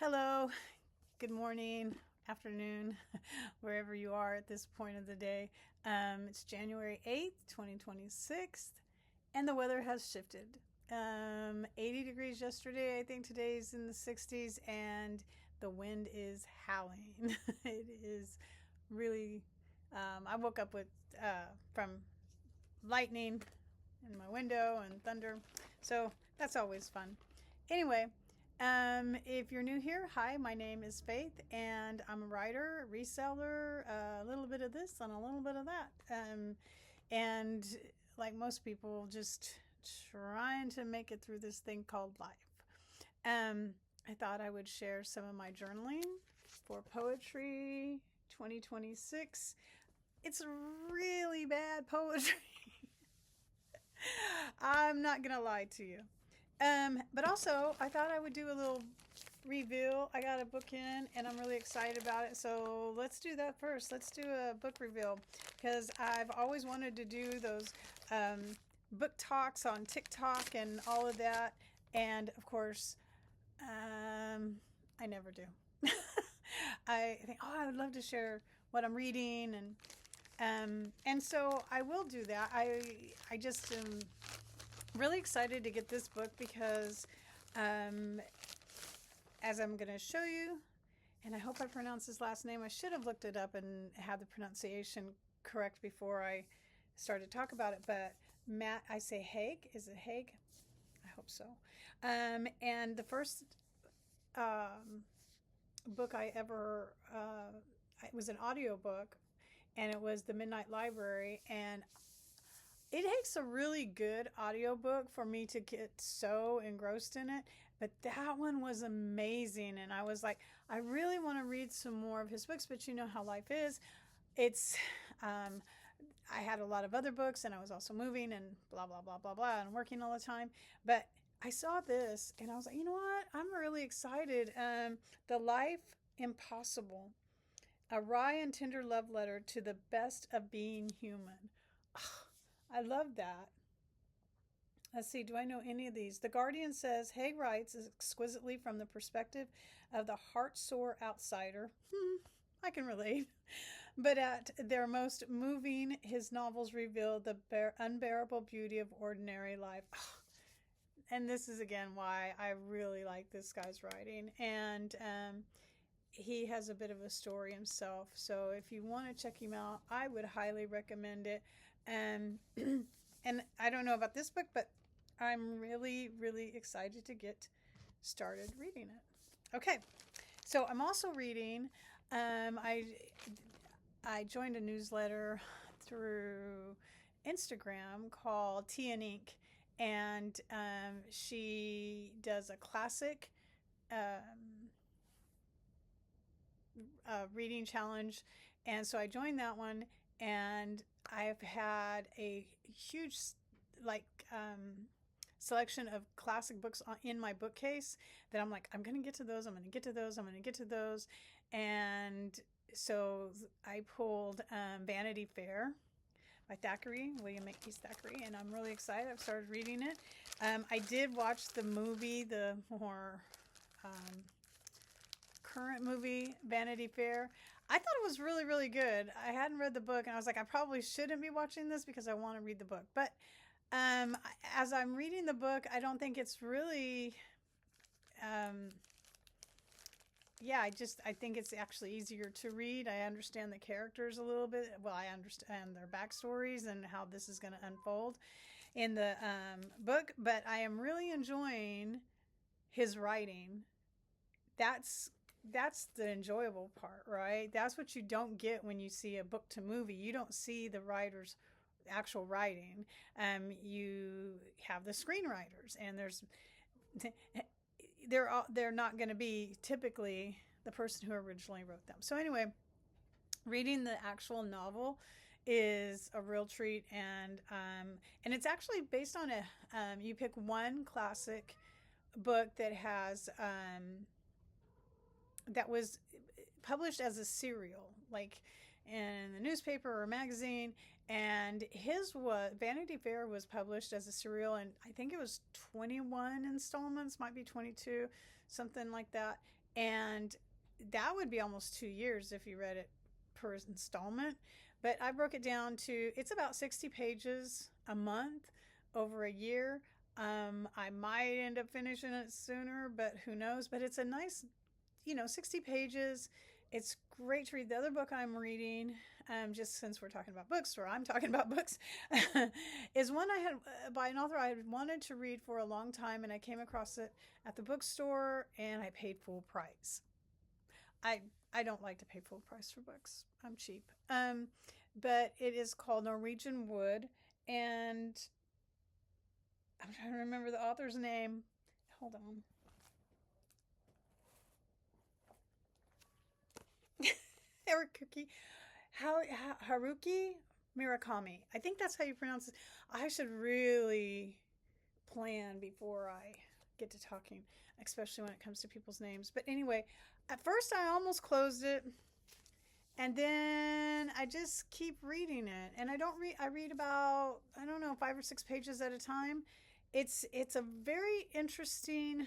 Hello, good morning, afternoon, wherever you are at this point of the day. It's January 8th, 2026, and the weather has shifted. 80 degrees yesterday, I think today's in the 60s, and the wind is howling. It is really, I woke up with, from lightning in my window and thunder, so that's always fun. Anyway, if you're new here, hi, my name is Faith, and I'm a writer, reseller, a little bit of this and a little bit of that. And like most people, just trying to make it through this thing called life. I thought I would share some of my journaling for Poetry 2026. It's really bad poetry. I'm not gonna lie to you. But also, I thought I would do a little reveal. I got a book in, and I'm really excited about it. So let's do that first. Let's do a book reveal because I've always wanted to do those book talks on TikTok and all of that. And of course, I never do. I think, oh, I would love to share what I'm reading, and so I will do that. I just am really excited to get this book because, as I'm going to show you, and I hope I pronounce his last name. I should have looked it up and had the pronunciation correct before I started to talk about it. But Matt, I say Haig. Is it Haig? I hope so. And the first book I ever, it was an audio book, and it was The Midnight Library. And it takes a really good audiobook for me to get so engrossed in it, but that one was amazing. And I was like, I really want to read some more of his books, but you know how life is. It's, I had a lot of other books, and I was also moving and blah, blah, blah, blah, blah, and working all the time. But I saw this, and I was like, you know what? I'm really excited. The Life Impossible, a wry and tender love letter to the best of being human. I love that. Let's see, do I know any of these? The Guardian says Haig writes exquisitely from the perspective of the heart sore outsider. I can relate. But at their most moving, his novels reveal the unbearable beauty of ordinary life. And this is again why I really like this guy's writing. And he has a bit of a story himself. So if you want to check him out, I would highly recommend it. And and I don't know about this book, but I'm really, really excited to get started reading it. Okay, so I'm also reading. I joined a newsletter through Instagram called Tea and Ink, and she does a classic reading challenge, and so I joined that one, and I've had a huge like selection of classic books in my bookcase that I'm like, I'm gonna get to those, I'm gonna get to those, I'm gonna get to those. And so I pulled Vanity Fair by Thackeray, William Makepeace Thackeray, and I'm really excited. I've started reading it. I did watch the movie, the more current movie, Vanity Fair. I thought it was really, really good. I hadn't read the book, and I was like, I probably shouldn't be watching this because I want to read the book. But as I'm reading the book, I don't think it's really. Yeah, I think it's actually easier to read. I understand the characters a little bit. Well, I understand their backstories and how this is going to unfold in the book. But I am really enjoying his writing. That's the enjoyable part, right? That's what you don't get when you see a book to movie. You don't see the writer's actual writing. You have the screenwriters, and they're not going to be typically the person who originally wrote them. So anyway, reading the actual novel is a real treat, and it's actually based on you pick one classic book that was published as a serial, like in the newspaper or magazine. And Vanity Fair was published as a serial, and I think it was 21 installments, might be 22, something like that. And that would be almost 2 years if you read it per installment. But I broke it down to it's about 60 pages a month over a year. I might end up finishing it sooner, but who knows? But it's a nice, 60 pages. It's great to read. The other book I'm reading, just since we're talking about books, or I'm talking about books, is one I had by an author I had wanted to read for a long time, and I came across it at the bookstore, and I paid full price. I I don't like to pay full price for books. I'm cheap. But it is called Norwegian Wood, and I'm trying to remember the author's name. Hold on. Haruki, Haruki Murakami. I think that's how you pronounce it. I should really plan before I get to talking, especially when it comes to people's names. But anyway, at first I almost closed it, and then I just keep reading it. And I don't read. I read about, I don't know, 5 or 6 pages at a time. It's a very interesting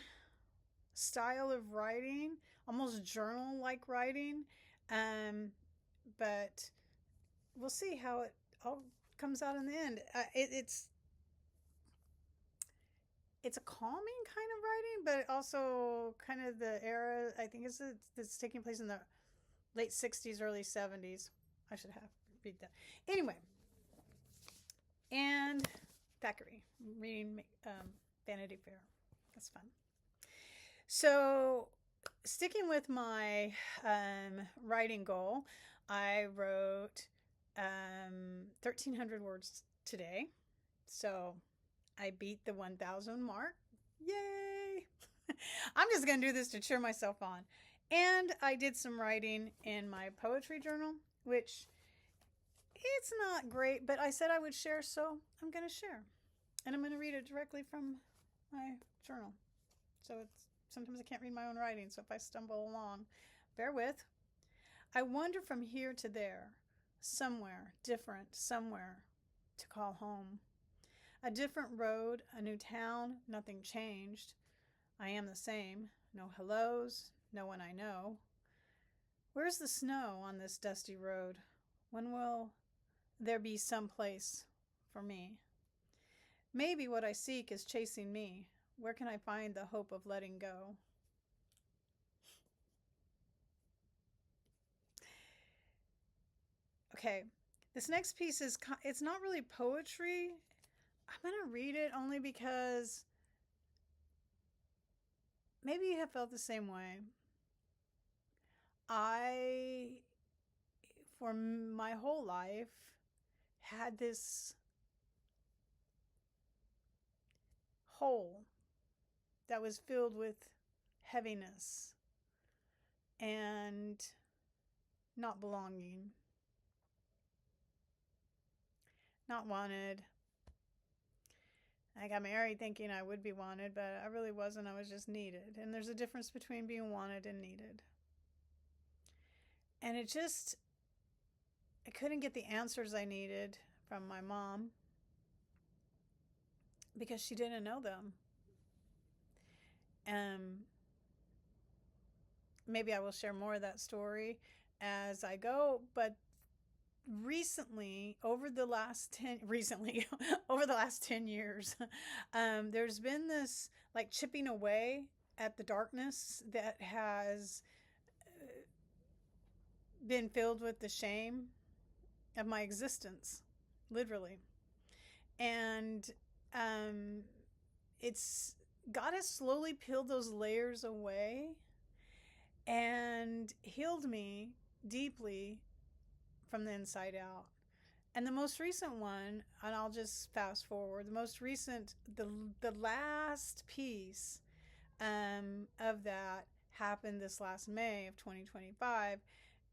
style of writing, almost journal like writing. Um, but we'll see how it all comes out in the end. It's a calming kind of writing, but also kind of the era. I think it's taking place in the late '60s, early '70s. I should have read that anyway. And Thackeray, reading Vanity Fair. That's fun. So, sticking with my writing goal, I wrote 1,300 words today. So, I beat the 1,000 mark. Yay! I'm just going to do this to cheer myself on. And I did some writing in my poetry journal, which it's not great, but I said I would share, so I'm going to share. And I'm going to read it directly from my journal. So sometimes I can't read my own writing, so if I stumble along, bear with. I wander from here to there, somewhere different, somewhere to call home. A different road, a new town, nothing changed. I am the same, no hellos, no one I know. Where's the snow on this dusty road? When will there be some place for me? Maybe what I seek is chasing me. Where can I find the hope of letting go? Okay, this next piece it's not really poetry. I'm going to read it only because maybe you have felt the same way. I, for my whole life, had this hole that was filled with heaviness and not belonging, not wanted. I got married thinking I would be wanted, but I really wasn't. I was just needed. And there's a difference between being wanted and needed. And I couldn't get the answers I needed from my mom because she didn't know them. Maybe I will share more of that story as I go, but recently over the last 10 years, there's been this like chipping away at the darkness that has been filled with the shame of my existence, literally. And it's God has slowly peeled those layers away and healed me deeply from the inside out. And the most recent one, and I'll just fast forward, the last piece of that happened this last May of 2025.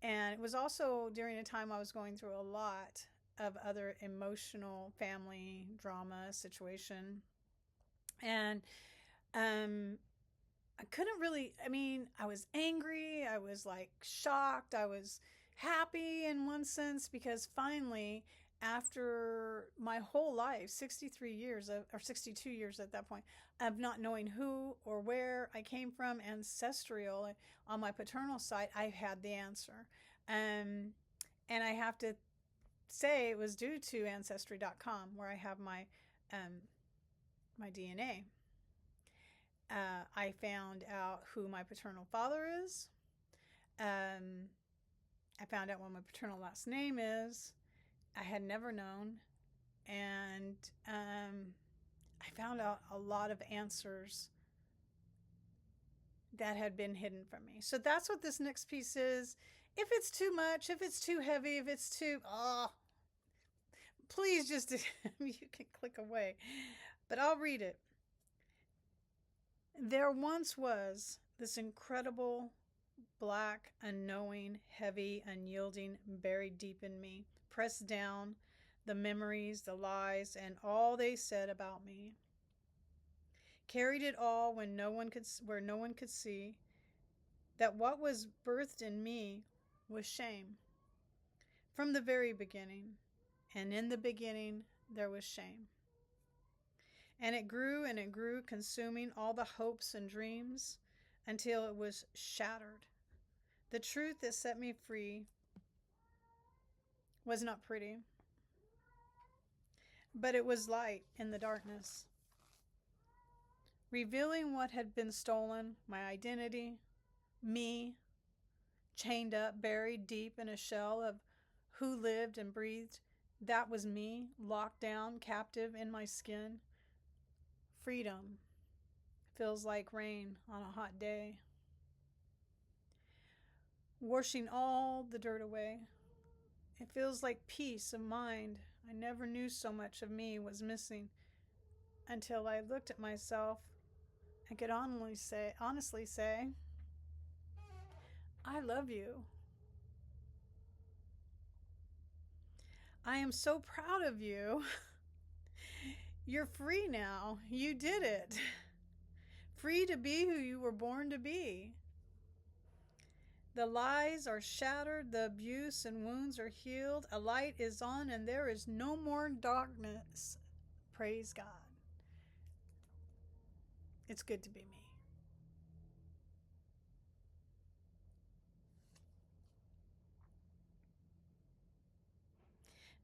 And it was also during a time I was going through a lot of other emotional family drama situation. And I couldn't really, I was angry. I was like shocked. I was happy in one sense because finally, after my whole life, 63 years or 62 years at that point, of not knowing who or where I came from, ancestral, on my paternal side, I had the answer. And I have to say it was due to Ancestry.com, where I have my DNA. I found out who my paternal father is. I found out what my paternal last name is. I had never known. And I found out a lot of answers that had been hidden from me. So that's what this next piece is. If it's too much, if it's too heavy, if it's too, please just, you can click away. But I'll read it. There once was this incredible, black, unknowing, heavy, unyielding, buried deep in me, pressed down, the memories, the lies, and all they said about me. Carried it all where no one could see, that what was birthed in me was shame. From the very beginning, and in the beginning there was shame. And it grew, consuming all the hopes and dreams until it was shattered. The truth that set me free was not pretty, but it was light in the darkness, revealing what had been stolen, my identity, me, chained up, buried deep in a shell of who lived and breathed. That was me, locked down, captive in my skin. Freedom feels like rain on a hot day, washing all the dirt away. It feels like peace of mind. I never knew so much of me was missing until I looked at myself and could honestly say, I love you. I am so proud of you. You're free now. You did it. Free to be who you were born to be. The lies are shattered, the abuse and wounds are healed, a light is on, and there is no more darkness. Praise God. It's good to be me.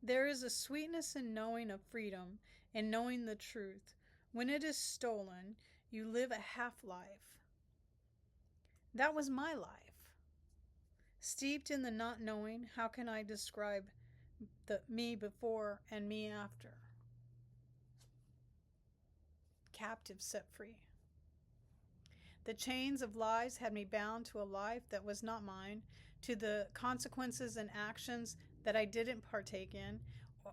There is a sweetness in knowing of freedom and knowing the truth. When it is stolen, you live a half-life. That was my life. Steeped in the not knowing, how can I describe the me before and me after? Captive set free. The chains of lies had me bound to a life that was not mine, to the consequences and actions that I didn't partake in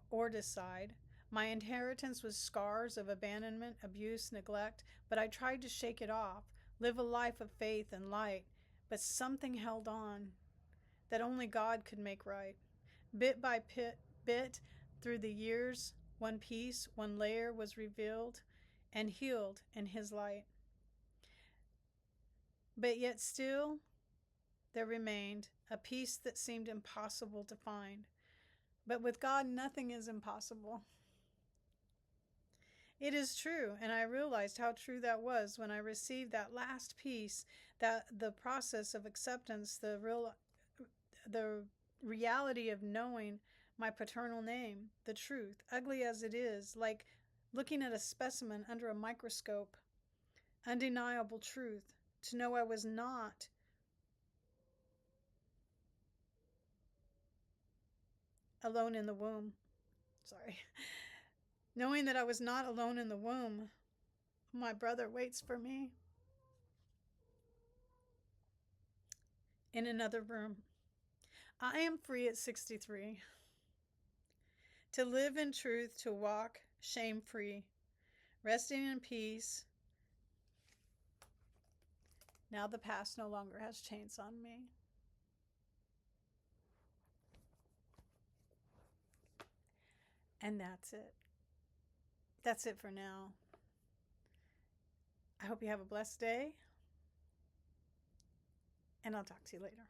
or decide. My inheritance was scars of abandonment, abuse, neglect, but I tried to shake it off, live a life of faith and light, but something held on that only God could make right. Bit by bit, through the years, one piece, one layer was revealed and healed in His light. But yet still, there remained a piece that seemed impossible to find. But with God, nothing is impossible. It is true, and I realized how true that was when I received that last piece, that the process of acceptance, the reality of knowing my paternal name, the truth, ugly as it is, like looking at a specimen under a microscope, undeniable truth, to know I was not alone in the womb. Knowing that I was not alone in the womb, my brother waits for me in another room. I am free at 63 to live in truth, to walk shame-free, resting in peace. Now the past no longer has chains on me. And that's it. That's it for now. I hope you have a blessed day, and I'll talk to you later.